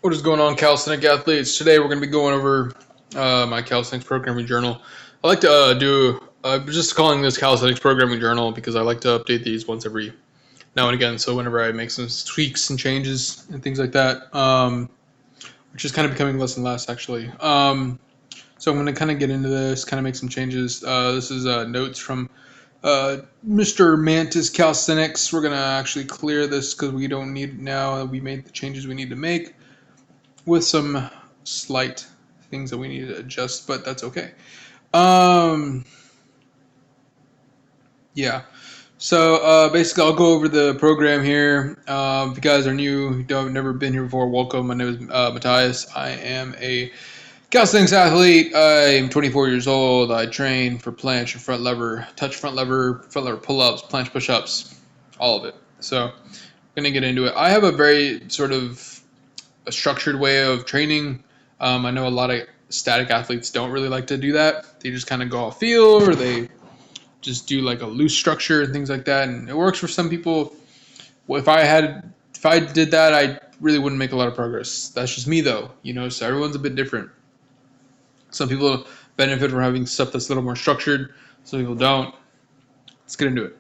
What is going on, calisthenic athletes? Today we're going to be going over my calisthenics programming journal. I like to just calling this calisthenics programming journal because I like to update these once every now and again. So whenever I make some tweaks and changes and things like that, which is kind of becoming less and less actually. So I'm going to kind of get into this, kind of make some changes. This is notes from Mr. Mantis Calisthenics. We're going to actually clear this because we don't need it now. We made the changes we need to make, with some slight things that we need to adjust, but that's okay. Um, yeah. So basically, I'll go over the program here. If you guys are new, don't never been here before, welcome. My name is Matthias. I am a calisthenics athlete. I'm 24 years old. I train for planche and front lever, touch front lever pull-ups, planche push-ups, all of it. So I'm gonna get into it. I have a very sort of a structured way of training. I know a lot of static athletes don't really like to do that. They just kind of go off feel, or they just do like a loose structure and things like that. And it works for some people. Well, if I did that, I really wouldn't make a lot of progress. That's just me though, so everyone's a bit different. Some people benefit from having stuff that's a little more structured. Some people don't. Let's get into it.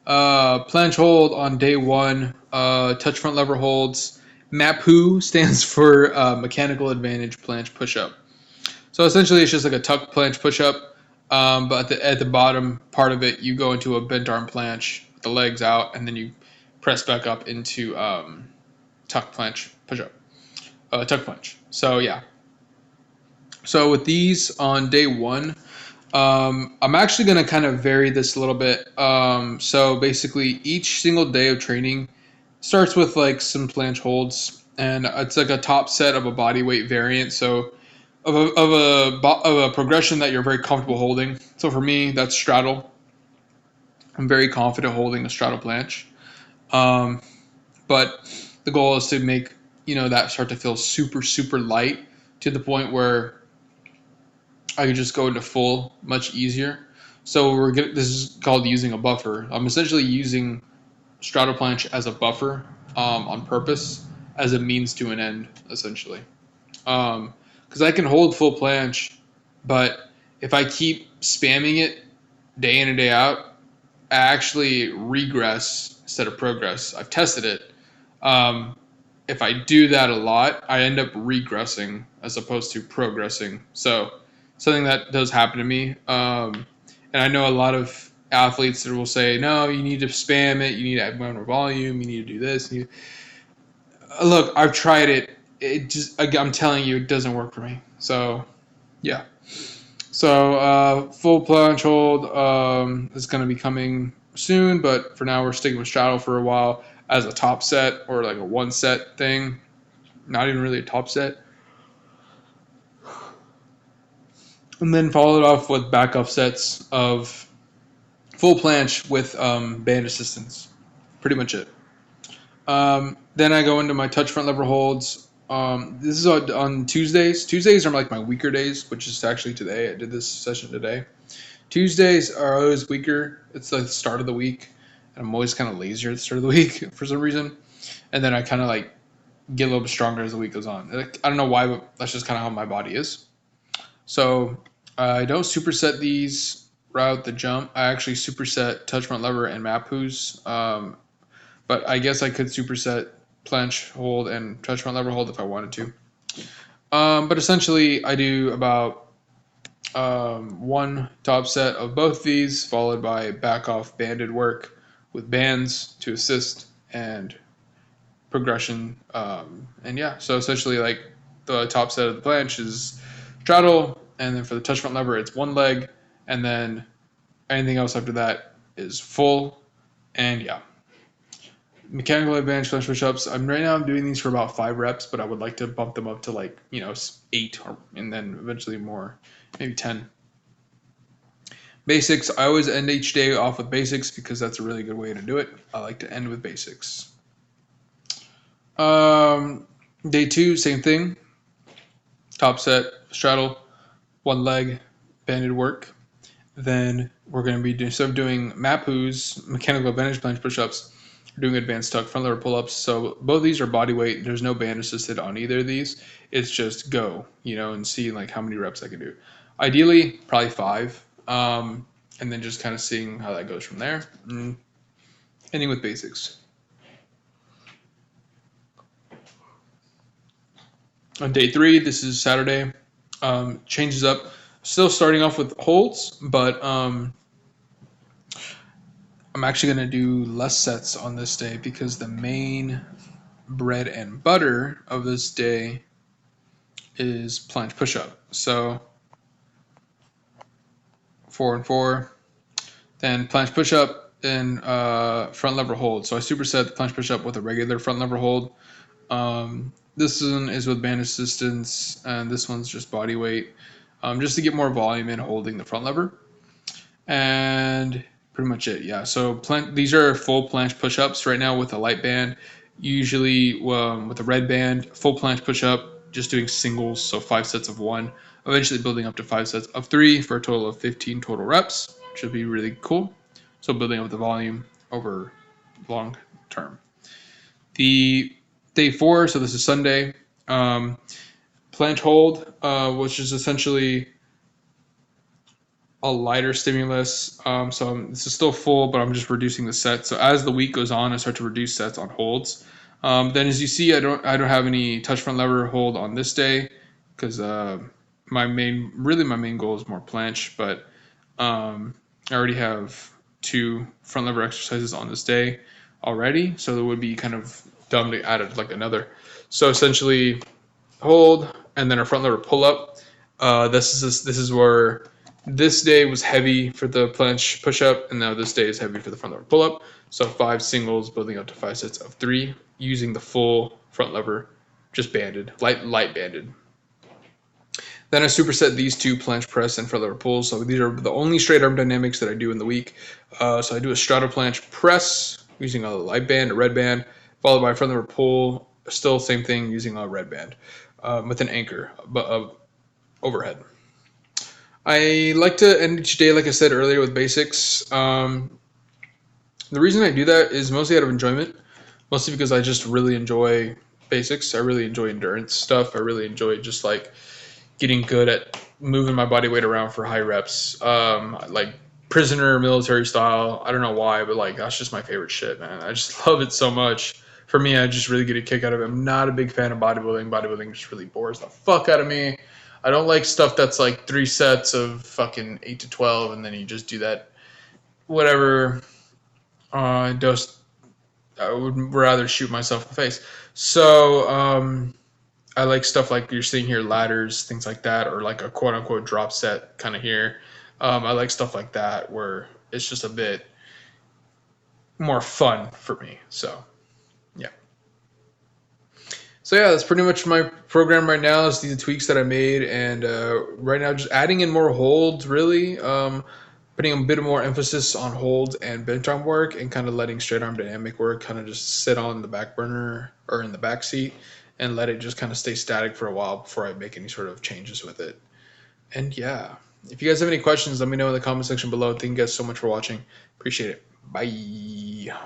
Planche hold on day one, touch front lever holds. MAPU stands for mechanical advantage planche push-up. So essentially it's just like a tuck planche push-up, but at the bottom part of it, you go into a bent arm planche with the legs out, and then you press back up into tuck planche push-up, tuck planche. So yeah. So with these on day one, I'm actually going to kind of vary this a little bit. So basically, each single day of training starts with like some planche holds, and it's like a top set of a body weight variant. So of a progression that you're very comfortable holding. So for me, that's straddle. I'm very confident holding a straddle planche. Um, but the goal is to make that start to feel super super light to the point where I could just go into full much easier. So this is called using a buffer. I'm essentially using straddle planche as a buffer on purpose, as a means to an end, essentially. Because I can hold full planche, but if I keep spamming it day in and day out, I actually regress instead of progress. I've tested it. If I do that a lot, I end up regressing as opposed to progressing. So something that does happen to me. And I know a lot of athletes that will say, no, you need to spam it. You need to add more volume. You need to do this. Look, I've tried it. I'm telling you, it doesn't work for me. So, yeah. So, full planche hold is going to be coming soon, but for now, we're sticking with straddle for a while as a top set, or like a one set thing. Not even really a top set. And then followed off with backup sets of full planche with band assistance. Pretty much it. Then I go into my touch front lever holds. This is on Tuesdays. Tuesdays are like my weaker days, which is actually today. I did this session today. Tuesdays are always weaker. It's like the start of the week, and I'm always kind of lazier at the start of the week for some reason. And then I kind of like get a little bit stronger as the week goes on. I don't know why, but that's just kind of how my body is. So I don't superset these right out the jump. I actually superset touch front lever and MAPUs. But I guess I could superset planche hold and touch front lever hold if I wanted to. But essentially, I do about one top set of both these, followed by back off banded work with bands to assist and progression. And yeah, so essentially, like the top set of the planche is straddle, and then for the touch front lever, it's one leg, and then anything else after that is full. And yeah. Mechanical advantage planche push-ups. Right now I'm doing these for about 5 reps, but I would like to bump them up to 8, and then eventually more, maybe 10. Basics. I always end each day off with basics because that's a really good way to do it. I like to end with basics. Day 2, same thing. Top set, straddle, one leg, banded work. Then we're going to be instead of doing MAPUs, mechanical advantage planche push-ups, doing advanced tuck front lever pull-ups. So both of these are body weight. There's no band assisted on either of these. It's just go, and see like how many reps I can do. Ideally, probably 5, and then just kind of seeing how that goes from there. Ending with basics. On day 3, this is Saturday. Changes up. Still starting off with holds, but I'm actually going to do less sets on this day because the main bread and butter of this day is planche push-up. So 4 and 4, then planche push-up and front lever hold. So I superset the planche push-up with a regular front lever hold. This one is with band assistance, and this one's just body weight, just to get more volume in holding the front lever. And pretty much it, yeah. So these are full planche push-ups right now with a light band. Usually with a red band, full planche push-up, just doing singles, so 5 sets of 1, eventually building up to 5 sets of 3 for a total of 15 total reps. Should be really cool. So building up the volume over long term. The day 4, so this is Sunday, planche hold, which is essentially a lighter stimulus. So this is still full, but I'm just reducing the sets. So as the week goes on, I start to reduce sets on holds. Then as you see, I don't have any touch front lever hold on this day because my main goal is more planche, but I already have 2 front lever exercises on this day already, so it would be kind of dumb to add like another. So essentially, hold and then a front lever pull up. This is where this day was heavy for the planche push up, and now this day is heavy for the front lever pull up. So 5 singles building up to 5 sets of 3 using the full front lever, just banded, light banded. Then I superset these 2 planche press and front lever pulls. So these are the only straight arm dynamics that I do in the week. So I do a straddle planche press using a light band, a red band, followed by a front lever pull. Still same thing using a red band with an anchor overhead. I like to end each day, like I said earlier, with basics. The reason I do that is mostly out of enjoyment, mostly because I just really enjoy basics. I really enjoy endurance stuff. I really enjoy just like getting good at moving my body weight around for high reps, like prisoner military style. I don't know why, but like that's just my favorite shit, man. I just love it so much. For me, I just really get a kick out of it. I'm not a big fan of bodybuilding. Bodybuilding just really bores the fuck out of me. I don't like stuff that's like 3 sets of fucking 8 to 12, and then you just do that whatever. Just I would rather shoot myself in the face. So I like stuff like you're seeing here, ladders, things like that, or like a quote unquote drop set kind of here. I like stuff like that where it's just a bit more fun for me. So, yeah. So yeah, that's pretty much my program right now. Is these tweaks that I made, and right now just adding in more holds, really. Putting a bit more emphasis on holds and bench arm work, and kind of letting straight arm dynamic work kind of just sit on the back burner or in the back seat, and let it just kind of stay static for a while before I make any sort of changes with it. And yeah, if you guys have any questions, let me know in the comment section below. Thank you guys so much for watching. Appreciate it. Bye.